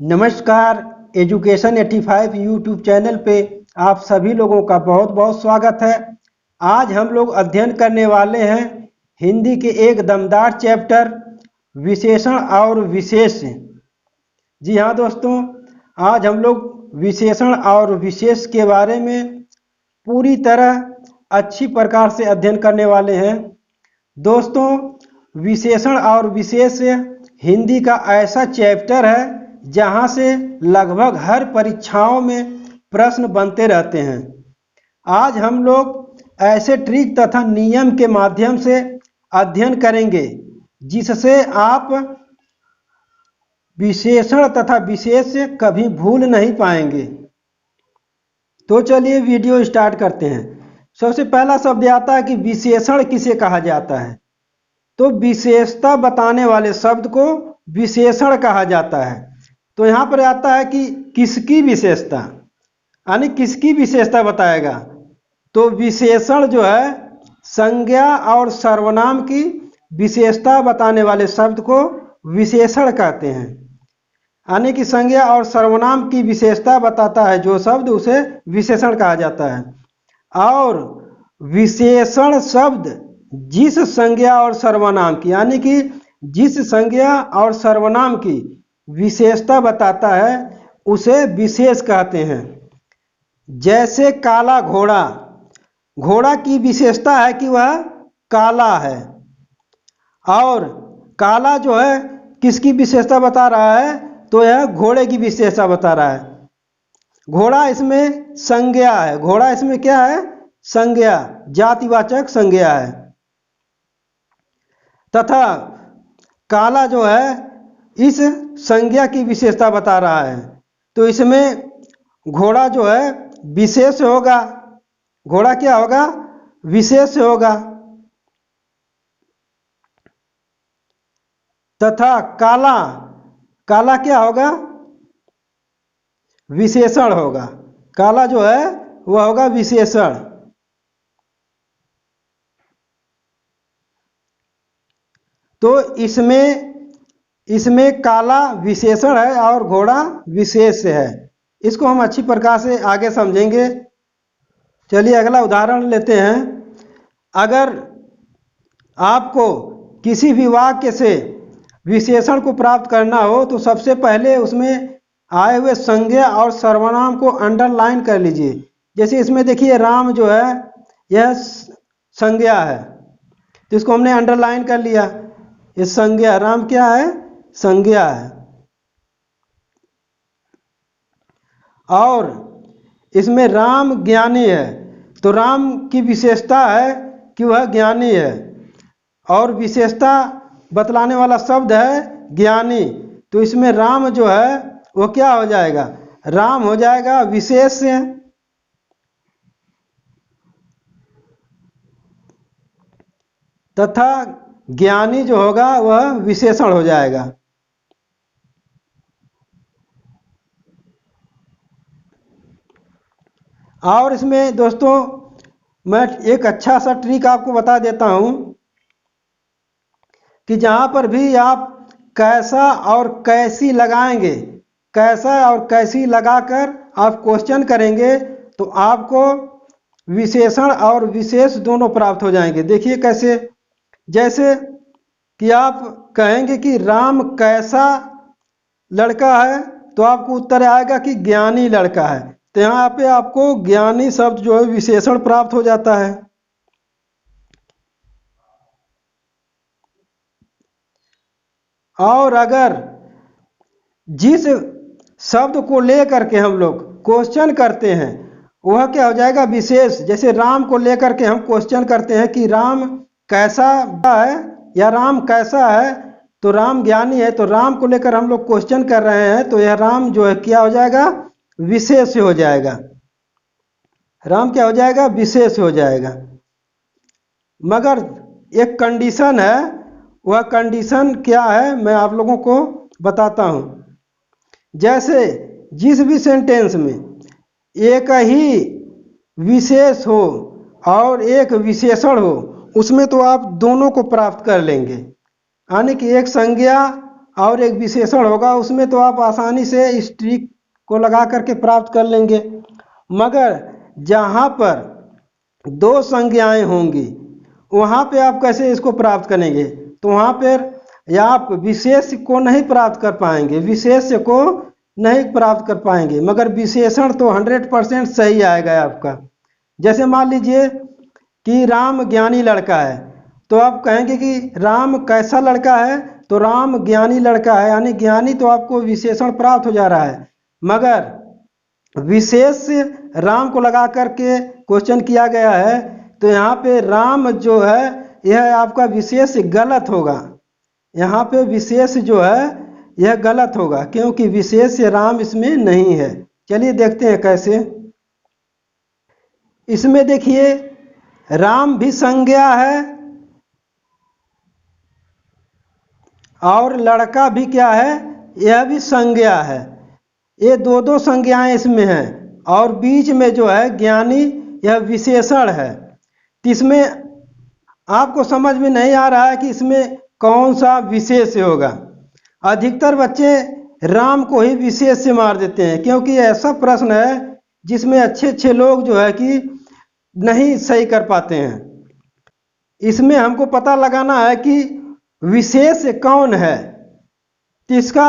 नमस्कार। Education 85 YouTube channel पे आप सभी लोगों का बहुत बहुत स्वागत है। आज हम लोग अध्ययन करने वाले हैं हिंदी के एक दमदार चैप्टर विशेषण और विशेष। जी हाँ दोस्तों, आज हम लोग विशेषण और विशेष के बारे में पूरी तरह अच्छी प्रकार से अध्ययन करने वाले हैं। दोस्तों, विशेषण और विशेष हिंदी का ऐसा चैप्टर है जहां से लगभग हर परीक्षाओं में प्रश्न बनते रहते हैं। आज हम लोग ऐसे ट्रिक तथा नियम के माध्यम से अध्ययन करेंगे जिससे आप विशेषण तथा विशेष कभी भूल नहीं पाएंगे। तो चलिए वीडियो स्टार्ट करते हैं। सबसे पहला शब्द आता है कि विशेषण किसे कहा जाता है। तो विशेषता बताने वाले शब्द को विशेषण कहा जाता है। तो यहाँ पर आता है कि किसकी विशेषता, यानी किसकी विशेषता बताएगा। तो विशेषण जो है संज्ञा और सर्वनाम की विशेषता बताने वाले शब्द को विशेषण कहते हैं। यानी कि संज्ञा और सर्वनाम की विशेषता बताता है जो शब्द, उसे विशेषण कहा जाता है। और विशेषण शब्द जिस संज्ञा और सर्वनाम की, यानी कि जिस संज्ञा और सर्वनाम की विशेषता बताता है उसे विशेष कहते हैं। जैसे काला घोड़ा, घोड़ा की विशेषता है कि वह काला है। और काला जो है किसकी विशेषता बता रहा है, तो यह घोड़े की विशेषता बता रहा है। घोड़ा इसमें संज्ञा है। घोड़ा इसमें क्या है, संज्ञा, जातिवाचक संज्ञा है। तथा काला जो है इस संज्ञा की विशेषता बता रहा है। तो इसमें घोड़ा जो है विशेष होगा। घोड़ा क्या होगा, विशेष होगा। तथा काला, काला क्या होगा, विशेषण होगा। काला जो है वह होगा विशेषण। तो इसमें काला विशेषण है और घोड़ा विशेष है। इसको हम अच्छी प्रकार से आगे समझेंगे। चलिए अगला उदाहरण लेते हैं। अगर आपको किसी भी वाक्य से विशेषण को प्राप्त करना हो तो सबसे पहले उसमें आए हुए संज्ञा और सर्वनाम को अंडरलाइन कर लीजिए। जैसे इसमें देखिए राम जो है यह संज्ञा है, तो इसको हमने अंडरलाइन कर लिया। ये संज्ञा, राम क्या है, संज्ञा है। और इसमें राम ज्ञानी है, तो राम की विशेषता है कि वह ज्ञानी है। और विशेषता बतलाने वाला शब्द है ज्ञानी, तो इसमें राम जो है वो क्या हो जाएगा, राम हो जाएगा विशेष। तथा ज्ञानी जो होगा वह विशेषण हो जाएगा। और इसमें दोस्तों मैं एक अच्छा सा ट्रिक आपको बता देता हूं कि जहां पर भी आप कैसा और कैसी लगाएंगे, कैसा और कैसी लगाकर आप क्वेश्चन करेंगे तो आपको विशेषण और विशेष दोनों प्राप्त हो जाएंगे। देखिए कैसे, जैसे कि आप कहेंगे कि राम कैसा लड़का है, तो आपको उत्तर आएगा कि ज्ञानी लड़का है। तो यहाँ पे आपको ज्ञानी शब्द जो है विशेषण प्राप्त हो जाता है। और अगर जिस शब्द को लेकर के हम लोग क्वेश्चन करते हैं वह क्या हो जाएगा, विशेष। जैसे राम को लेकर के हम क्वेश्चन करते हैं कि राम कैसा है या राम कैसा है, तो राम ज्ञानी है, तो राम को लेकर हम लोग क्वेश्चन कर रहे हैं, तो यह राम जो है क्या हो जाएगा, विशेष हो जाएगा। राम क्या हो जाएगा, विशेष हो जाएगा। मगर एक कंडीशन है, वह कंडीशन क्या है मैं आप लोगों को बताता हूं। जैसे जिस भी सेंटेंस में एक ही विशेष हो और एक विशेषण हो, उसमें तो आप दोनों को प्राप्त कर लेंगे। यानी कि एक संज्ञा और एक विशेषण होगा, उसमें तो आप आसानी से स्ट्रिक को लगा करके प्राप्त कर लेंगे। मगर जहाँ पर दो संज्ञाएं होंगी वहाँ पे आप कैसे इसको प्राप्त करेंगे? तो वहाँ पर या आप विशेष को नहीं प्राप्त कर पाएंगे, विशेष को नहीं प्राप्त कर पाएंगे, मगर विशेषण तो 100% सही आएगा आपका। जैसे मान लीजिए कि राम ज्ञानी लड़का है, तो आप कहेंगे कि राम कैसा लड़का है? तो राम ज्ञानी लड़का है, यानी ज्ञानी तो आपको विशेषण प्राप्त हो जा रहा है, मगर विशेष राम को लगा करके क्वेश्चन किया गया है, तो यहाँ पे राम जो है यह आपका विशेष गलत होगा। यहाँ पे विशेष जो है यह गलत होगा, क्योंकि विशेष राम इसमें नहीं है। चलिए देखते हैं कैसे। इसमें देखिए राम भी संज्ञा है और लड़का भी क्या है? यह भी संज्ञा है। ये दो संज्ञाएं इसमें हैं और बीच में जो है ज्ञानी यह विशेषण है। तो इसमें आपको समझ में नहीं आ रहा है कि इसमें कौन सा विशेष होगा। अधिकतर बच्चे राम को ही विशेष से मार देते हैं, क्योंकि ऐसा प्रश्न है जिसमें अच्छे लोग जो है कि नहीं सही कर पाते हैं। इसमें हमको पता लगाना है कि विशेष कौन है। तो इसका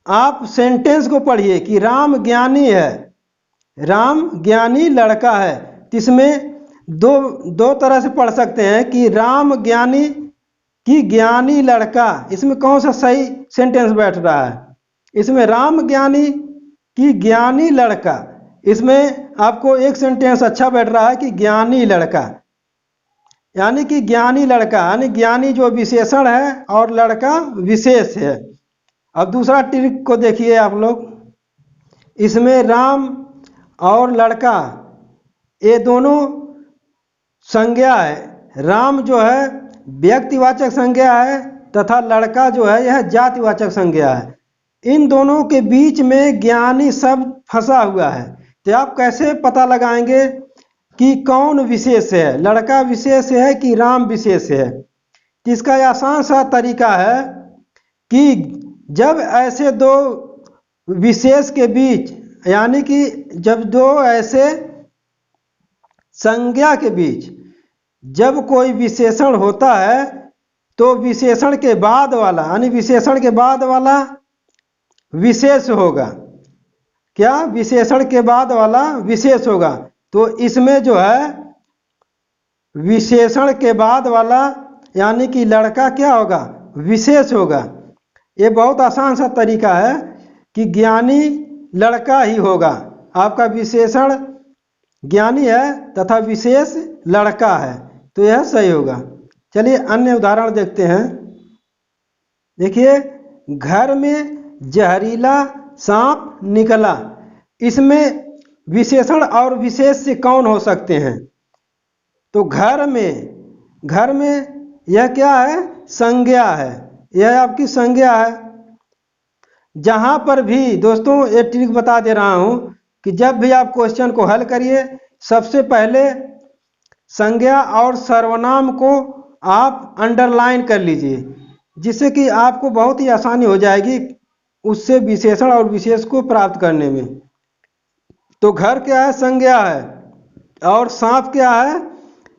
आप सेंटेंस को पढ़िए कि राम ज्ञानी है, राम ज्ञानी लड़का है। तो इसमें दो तरह से पढ़ सकते हैं कि राम ज्ञानी कि ज्ञानी लड़का। इसमें कौन सा सही सेंटेंस बैठ रहा है? इसमें राम ज्ञानी कि ज्ञानी लड़का। इसमें आपको एक सेंटेंस अच्छा बैठ रहा है कि ज्ञानी लड़का, यानी कि ज्ञानी लड़का, यानी ज्ञानी जो विशेषण है और लड़का विशेष है। अब दूसरा ट्रिक को देखिए आप लोग। इसमें राम और लड़का ये दोनों संज्ञा है। राम जो है व्यक्तिवाचक संज्ञा है तथा लड़का जो है यह जातिवाचक संज्ञा है। इन दोनों के बीच में ज्ञानी शब्द फंसा हुआ है। तो आप कैसे पता लगाएंगे कि कौन विशेष है? लड़का विशेष है कि राम विशेष है? इसका आसान सा तरीका है कि जब ऐसे दो विशेष के बीच, यानी कि जब दो ऐसे संज्ञा के बीच जब कोई विशेषण होता है तो विशेषण के बाद वाला, यानी विशेषण के बाद वाला विशेष होगा। क्या? विशेषण के बाद वाला विशेष होगा। तो इसमें जो है विशेषण के बाद वाला यानी कि लड़का क्या होगा? विशेष होगा। ये बहुत आसान सा तरीका है कि ज्ञानी लड़का ही होगा। आपका विशेषण ज्ञानी है तथा विशेष लड़का है, तो यह सही होगा। चलिए अन्य उदाहरण देखते हैं। देखिए घर में जहरीला सांप निकला। इसमें विशेषण और विशेष से कौन हो सकते हैं? तो घर में यह क्या है? संज्ञा है, यह आपकी संज्ञा है। जहां पर भी दोस्तों ये ट्रिक बता दे रहा हूं कि जब भी आप क्वेश्चन को हल करिए सबसे पहले संज्ञा और सर्वनाम को आप अंडरलाइन कर लीजिए, जिससे कि आपको बहुत ही आसानी हो जाएगी उससे विशेषण और विशेष को प्राप्त करने में। तो घर क्या है? संज्ञा है। और सांप क्या है?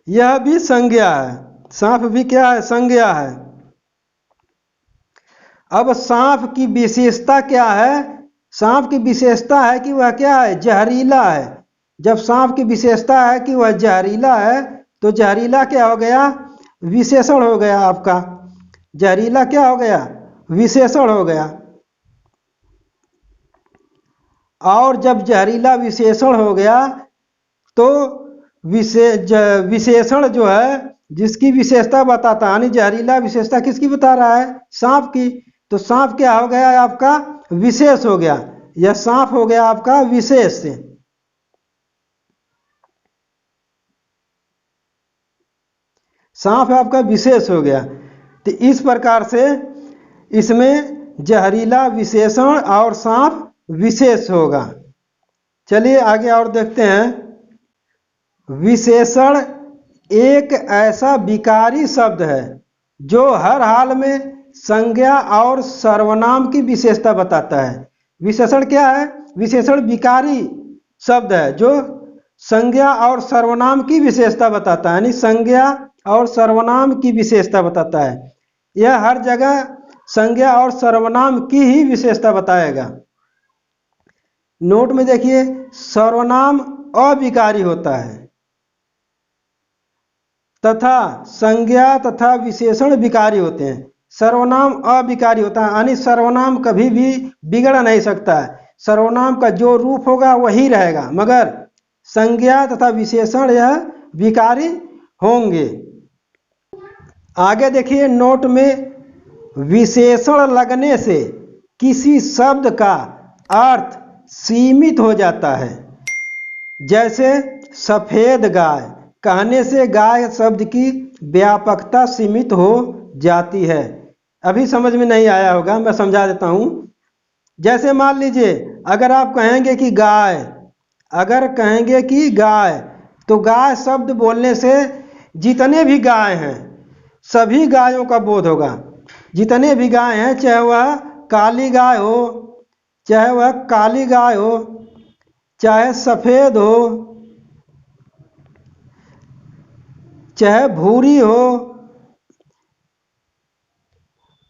यह भी संज्ञा है। सांप भी क्या है? संज्ञा है। अब सांप की विशेषता क्या है? सांप की विशेषता है कि वह क्या है? जहरीला है। जब सांप की विशेषता है कि वह जहरीला है तो जहरीला क्या हो गया? विशेषण हो गया आपका। जहरीला क्या हो गया? विशेषण हो गया। और जब जहरीला विशेषण हो गया तो विशेषण जो है जिसकी विशेषता बताता, यानी जहरीला विशेषता किसकी बता रहा है? सांप की। तो सांप क्या हो गया? आपका विशेष हो गया। यह सांप हो गया आपका विशेष से। सांप आपका विशेष हो गया। तो इस प्रकार से इसमें जहरीला विशेषण और सांप विशेष होगा। चलिए आगे और देखते हैं। विशेषण एक ऐसा विकारी शब्द है जो हर हाल में संज्ञा और सर्वनाम की विशेषता बताता है। विशेषण क्या है? विशेषण विकारी शब्द है जो संज्ञा और सर्वनाम की विशेषता बताता है, यानी संज्ञा और सर्वनाम की विशेषता बताता है। यह हर जगह संज्ञा और सर्वनाम की ही विशेषता बताएगा। नोट में देखिए, सर्वनाम अविकारी होता है तथा संज्ञा तथा विशेषण विकारी होते हैं। सर्वनाम अविकारी होता है, यानी सर्वनाम कभी भी बिगड़ नहीं सकता है। सर्वनाम का जो रूप होगा वही रहेगा, मगर संज्ञा तथा विशेषण यह विकारी होंगे। आगे देखिए नोट में, विशेषण लगने से किसी शब्द का अर्थ सीमित हो जाता है। जैसे सफेद गाय कहने से गाय शब्द की व्यापकता सीमित हो जाती है। अभी समझ में नहीं आया होगा, मैं समझा देता हूँ। जैसे मान लीजिए, अगर आप कहेंगे कि गाय, अगर कहेंगे कि गाय, तो गाय शब्द बोलने से जितने भी गाय हैं सभी गायों का बोध होगा। जितने भी गाय हैं, चाहे वह काली गाय हो, चाहे वह काली गाय हो, चाहे सफ़ेद हो, चाहे भूरी हो,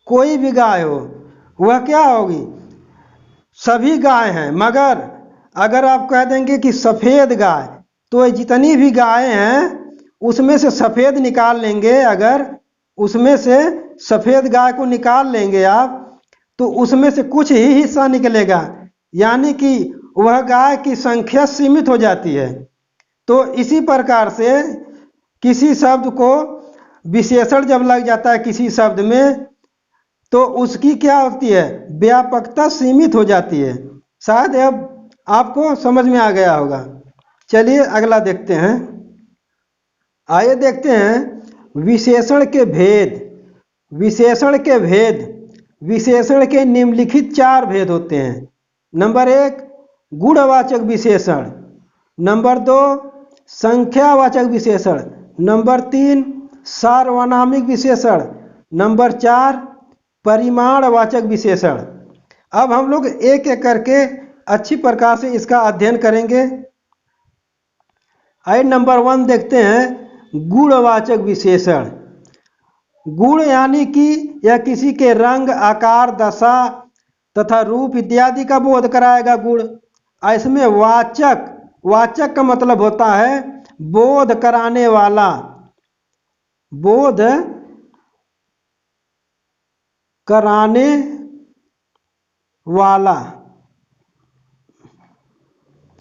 कोई भी गाय हो, वह क्या होगी? सभी गाय हैं। मगर अगर आप कह देंगे कि सफ़ेद गाय, तो जितनी भी गायें हैं उसमें से सफ़ेद निकाल लेंगे। अगर उसमें से सफ़ेद गाय को निकाल लेंगे आप, तो उसमें से कुछ ही हिस्सा निकलेगा, यानी कि वह गाय की संख्या सीमित हो जाती है। तो इसी प्रकार से किसी शब्द को विशेषण जब लग जाता है किसी शब्द में, तो उसकी क्या होती है? व्यापकता सीमित हो जाती है। शायद अब आपको समझ में आ गया होगा। चलिए अगला देखते हैं। आइए देखते हैं विशेषण के भेद। विशेषण के भेद, विशेषण के निम्नलिखित 4 भेद होते हैं। नंबर 1, गुणवाचक विशेषण। नंबर 2, संख्यावाचक विशेषण। नंबर 3, सार्वनामिक विशेषण। नंबर 4, परिमाणवाचक विशेषण। अब हम लोग एक एक करके अच्छी प्रकार से इसका अध्ययन करेंगे। आइए नंबर 1 देखते हैं, गुणवाचक विशेषण। गुण यानी कि यह किसी के रंग, आकार, दशा तथा रूप इत्यादि का बोध कराएगा। गुण। इसमें वाचक, वाचक का मतलब होता है बोध कराने वाला, बोध कराने वाला,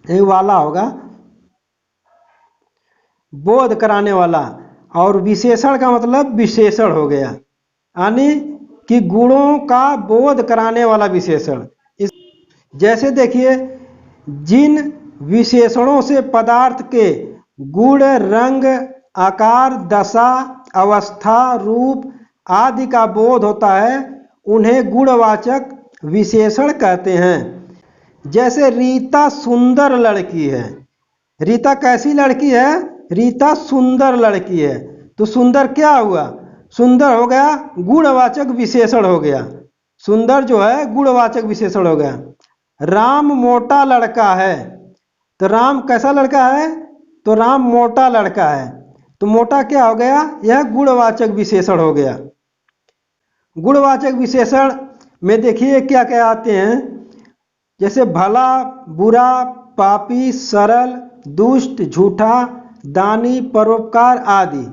ये वाला होगा, बोध कराने वाला। और विशेषण का मतलब विशेषण हो गया, यानी कि गुणों का बोध कराने वाला विशेषण। जैसे देखिए, जिन विशेषणों से पदार्थ के गुण, रंग, आकार, दशा, अवस्था, रूप आदि का बोध होता है, उन्हें गुणवाचक विशेषण कहते हैं। जैसे रीता सुंदर लड़की है। रीता कैसी लड़की है? रीता सुंदर लड़की है। तो सुंदर क्या हुआ? सुंदर हो गया गुणवाचक विशेषण हो गया। सुंदर जो है गुणवाचक विशेषण हो गया। राम मोटा लड़का है। तो राम कैसा लड़का है? तो राम मोटा लड़का है। तो मोटा क्या हो गया? यह गुणवाचक विशेषण हो गया। गुणवाचक विशेषण में देखिए क्या क्या आते हैं। जैसे भला, बुरा, पापी, सरल, दुष्ट, झूठा, दानी, परोपकार आदि।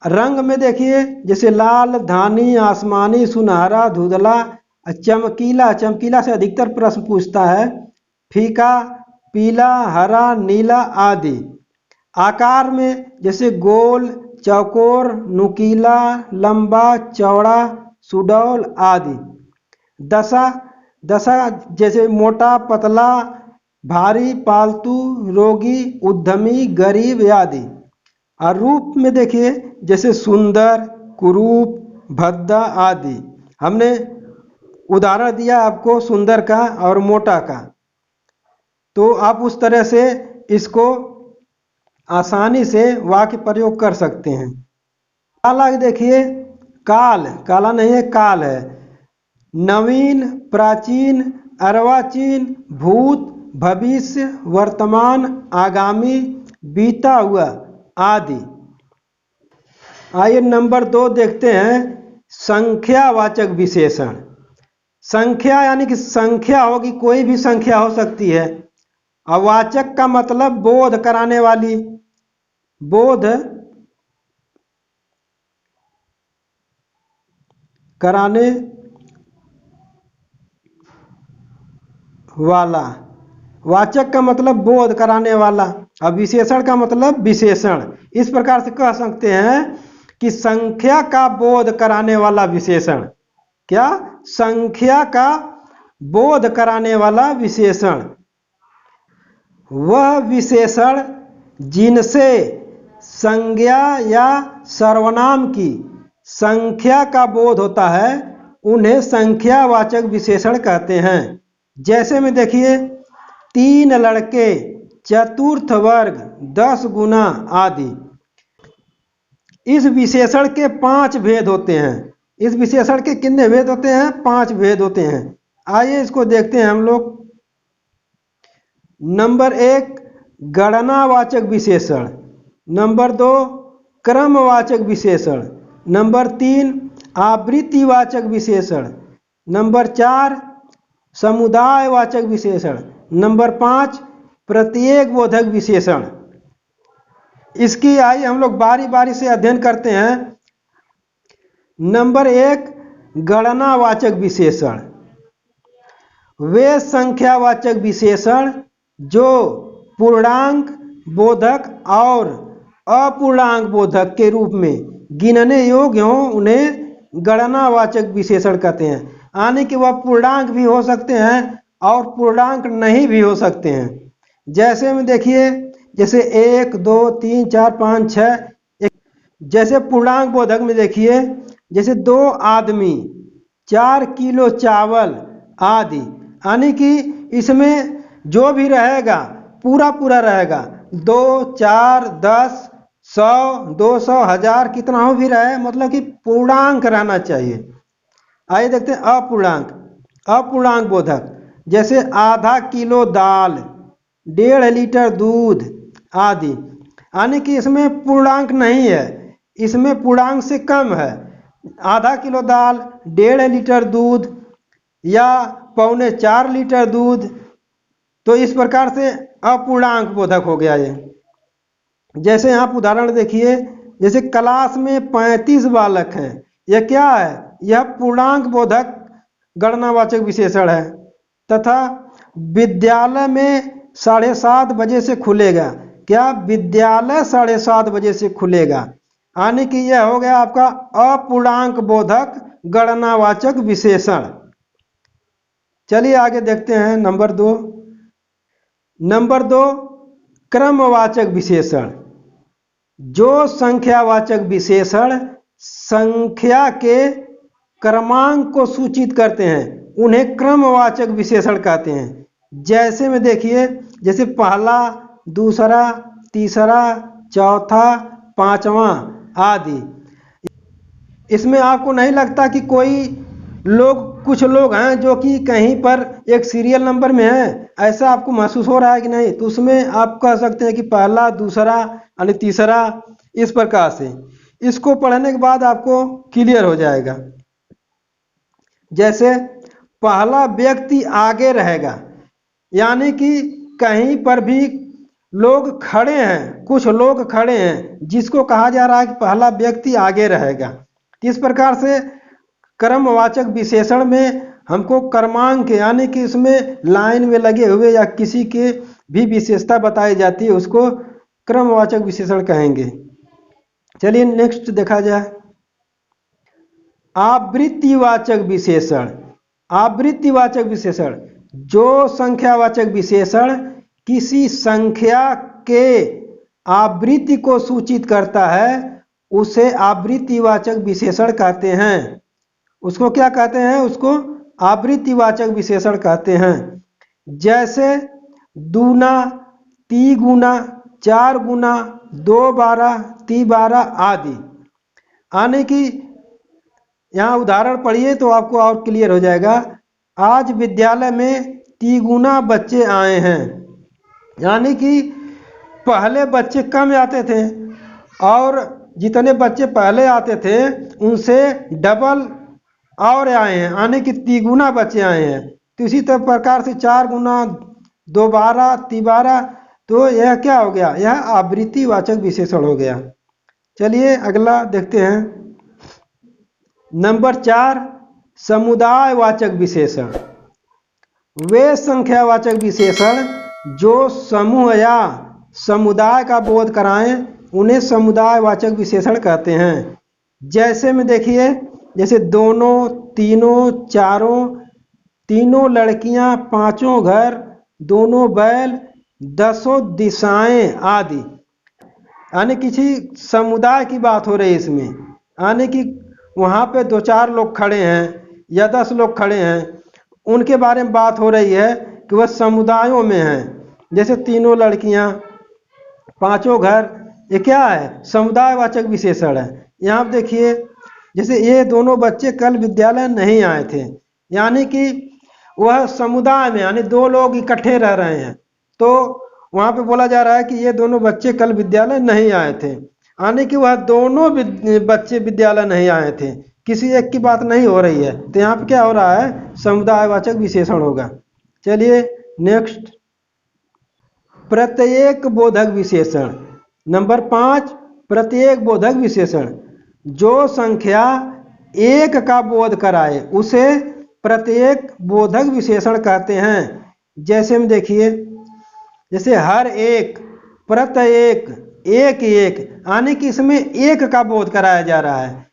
रंग में देखिए, जैसे लाल, धानी, आसमानी, सुनहरा, धुंधला, चमकीला। चमकीला से अधिकतर प्रश्न पूछता है। फीका, पीला, हरा, नीला आदि। आकार में जैसे गोल, चौकोर, नुकीला, लंबा, चौड़ा, सुडौल आदि। दशा, दशा जैसे मोटा, पतला, भारी, पालतू, रोगी, उद्यमी, गरीब आदि। और रूप में देखिए, जैसे सुंदर, कुरूप, भद्दा आदि। हमने उदाहरण दिया आपको सुंदर का और मोटा का, तो आप उस तरह से इसको आसानी से वाक्य प्रयोग कर सकते हैं। अलग देखिए, काल, काला नहीं है, काल है। नवीन, प्राचीन, अर्वाचीन, भूत, भविष्य, वर्तमान, आगामी, बीता हुआ आदि। आइए नंबर 2 देखते हैं, संख्यावाचक विशेषण। संख्या यानी कि संख्या होगी, कोई भी संख्या हो सकती है। अवाचक का मतलब बोध कराने वाली, बोध कराने वाला। वाचक का मतलब बोध कराने वाला, और विशेषण का मतलब विशेषण। इस प्रकार से कह सकते हैं कि संख्या का बोध कराने वाला विशेषण। क्या? संख्या का बोध कराने वाला विशेषण। वह विशेषण जिनसे संज्ञा या सर्वनाम की संख्या का बोध होता है उन्हें संख्यावाचक विशेषण कहते हैं। जैसे में देखिए, 3 लड़के, चतुर्थ वर्ग, 10 गुना आदि। इस विशेषण के 5 भेद होते हैं। इस विशेषण के कितने भेद होते हैं? 5 भेद होते हैं। आइए इसको देखते हैं हम लोग। नंबर 1, गणनावाचक विशेषण। नंबर 2, क्रमवाचक विशेषण। नंबर 3, आवृत्तिवाचक विशेषण। नंबर 4, समुदायवाचक विशेषण। नंबर 5, प्रत्येक बोधक विशेषण। इसकी आइए हम लोग बारी बारी से अध्ययन करते हैं। नंबर 1, गणनावाचक विशेषण। वे संख्यावाचक विशेषण जो पूर्णांक बोधक और अपूर्णांक बोधक के रूप में गिनने योग्य हों उन्हें गणनावाचक विशेषण कहते हैं। यानी कि वह पूर्णांक भी हो सकते हैं और पूर्णांक नहीं भी हो सकते हैं। जैसे में देखिए, जैसे 1, 2, 3, 4, 5, 6। जैसे पूर्णांक बोधक में देखिए, जैसे 2 आदमी, 4 किलो चावल आदि। यानी कि इसमें जो भी रहेगा पूरा पूरा रहेगा। 2, 4, 10, 100, 200, 1000, कितना हो भी रहे, मतलब कि पूर्णांक रहना चाहिए। आइए देखते हैं अपूर्णांक। अपूर्णांक बोधक जैसे आधा किलो दाल, 1.5 लीटर दूध आदि। यानी कि इसमें पूर्णांक नहीं है, इसमें पूर्णांक से कम है। आधा किलो दाल, 1.5 लीटर दूध या 3.25 लीटर दूध। तो इस प्रकार से अपूर्णांक बोधक हो गया ये। जैसे यहाँ पर उदाहरण देखिए, जैसे क्लास में 35 बालक हैं, यह क्या है? यह पूर्णांक बोधक गणनावाचक विशेषण है। तथा विद्यालय में 7:30 बजे से खुलेगा। क्या? विद्यालय 7:30 बजे से खुलेगा। यानी कि यह हो गया आपका अपूर्णांक बोधक गणनावाचक विशेषण। चलिए आगे देखते हैं नंबर 2। नंबर 2, क्रमवाचक विशेषण। जो संख्यावाचक विशेषण संख्या के क्रमांक को सूचित करते हैं उन्हें क्रमवाचक विशेषण कहते हैं। जैसे में देखिए, जैसे पहला, दूसरा, तीसरा, चौथा, पांचवा आदि। इसमें आपको नहीं लगता कि कुछ लोग हैं जो कि कहीं पर एक सीरियल नंबर में है, ऐसा आपको महसूस हो रहा है कि नहीं? तो उसमें आप कह सकते हैं कि पहला, दूसरा यानी तीसरा, इस प्रकार से। इसको पढ़ने के बाद आपको क्लियर हो जाएगा। जैसे पहला व्यक्ति आगे रहेगा, यानी कि कहीं पर भी लोग खड़े हैं, कुछ लोग खड़े हैं, जिसको कहा जा रहा है कि पहला व्यक्ति आगे रहेगा। इस प्रकार से क्रमवाचक विशेषण में हमको क्रमांक यानी कि इसमें लाइन में लगे हुए या किसी के भी विशेषता बताई जाती है, उसको क्रमवाचक विशेषण कहेंगे। चलिए नेक्स्ट देखा जाए, आवृत्तिवाचक विशेषण। आवृत्तिवाचक विशेषण जो संख्यावाचक विशेषण किसी संख्या के आवृत्ति को सूचित करता है उसे आवृत्तिवाचक विशेषण कहते हैं। उसको क्या कहते हैं? उसको आवृत्तिवाचक विशेषण कहते हैं। जैसे दूना, तिगुना, 4 गुना, 2 12, 3 12 आदि। यानी कि यहाँ उदाहरण पढ़िए तो आपको और क्लियर हो जाएगा। आज विद्यालय में तिगुना बच्चे आए हैं, यानी कि पहले बच्चे कम आते थे और जितने बच्चे पहले आते थे उनसे डबल और आए हैं, यानी कि तिगुना बच्चे आए हैं। तो इसी तरह प्रकार से 4 गुना, दोबारा, तिबारा, तो यह क्या हो गया, यह आवृत्तिवाचक विशेषण हो गया। चलिए अगला देखते हैं। नंबर 4, समुदायवाचक विशेषण। वे संख्यावाचक विशेषण जो समूह या समुदाय का बोध कराएं उन्हें समुदायवाचक विशेषण कहते हैं। जैसे में देखिए, जैसे दोनों, तीनों, चारों, तीनों लड़कियां, पांचों घर, दोनों बैल, 10 दिशाएं आदि। यानी किसी समुदाय की बात हो रही है इसमें, यानी कि वहाँ पे 2-4 लोग खड़े हैं या 10 लोग खड़े हैं, उनके बारे में बात हो रही है कि वह समुदायों में हैं। जैसे तीनों लड़कियां, पांचों घर, ये क्या है, समुदायवाचक विशेषण है। यहाँ पे देखिए, जैसे ये दोनों बच्चे कल विद्यालय नहीं आए थे, यानी कि वह समुदाय में, यानी 2 लोग इकट्ठे रह रहे हैं, तो वहाँ पे बोला जा रहा है कि ये दोनों बच्चे कल विद्यालय नहीं आए थे, यानी कि वह दोनों बच्चे विद्यालय नहीं आए थे, किसी एक की बात नहीं हो रही है। तो यहाँ पे क्या हो रहा है, समुदायवाचक विशेषण होगा। चलिए नेक्स्ट, प्रत्येक बोधक विशेषण। नंबर 5, प्रत्येक बोधक विशेषण। जो संख्या 1 का बोध कराए उसे प्रत्येक बोधक विशेषण कहते हैं। जैसे में देखिए, जैसे हर एक, प्रत्येक, एक एक, यानी कि इसमें 1 का बोध कराया जा रहा है।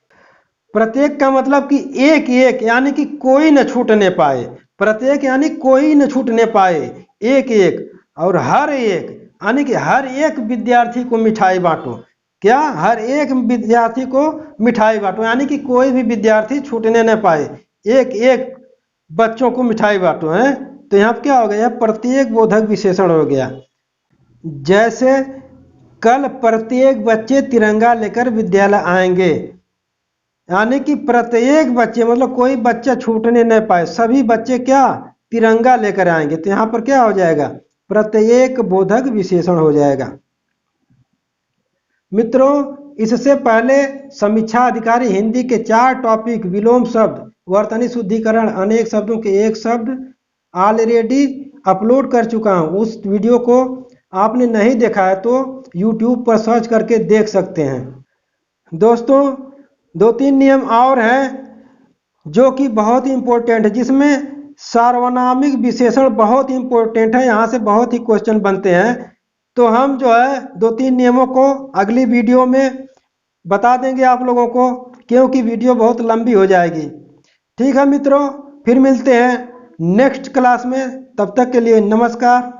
प्रत्येक का मतलब कि एक एक, यानी कि कोई न छूटने पाए। प्रत्येक यानी कोई न छूटने पाए, एक एक। और हर एक यानी कि हर एक विद्यार्थी को मिठाई बांटो। क्या, हर एक विद्यार्थी को मिठाई बांटो, यानी कि कोई भी विद्यार्थी छूटने न पाए, एक एक बच्चों को मिठाई बांटो है। तो यहाँ पर क्या हो गया, प्रत्येक बोधक विशेषण हो गया। जैसे कल प्रत्येक बच्चे तिरंगा लेकर विद्यालय आएंगे, यानी कि प्रत्येक बच्चे मतलब कोई बच्चा छूटने न पाए, सभी बच्चे क्या, तिरंगा लेकर आएंगे। तो यहाँ पर क्या हो जाएगा, प्रत्येक बोधक विशेषण हो जाएगा। मित्रों, इससे पहले समीक्षा अधिकारी हिंदी के 4 टॉपिक, विलोम शब्द, वर्तनी शुद्धिकरण, अनेक शब्दों के एक शब्द, ऑलरेडी अपलोड कर चुका हूँ। उस वीडियो को आपने नहीं देखा है तो यूट्यूब पर सर्च करके देख सकते हैं। दोस्तों, 2-3 नियम और हैं जो कि बहुत ही इंपॉर्टेंट है, जिसमें सार्वनामिक विशेषण बहुत इंपॉर्टेंट है, यहाँ से बहुत ही क्वेश्चन बनते हैं। तो हम जो है 2-3 नियमों को अगली वीडियो में बता देंगे आप लोगों को, क्योंकि वीडियो बहुत लंबी हो जाएगी। ठीक है मित्रों, फिर मिलते हैं नेक्स्ट क्लास में, तब तक के लिए नमस्कार।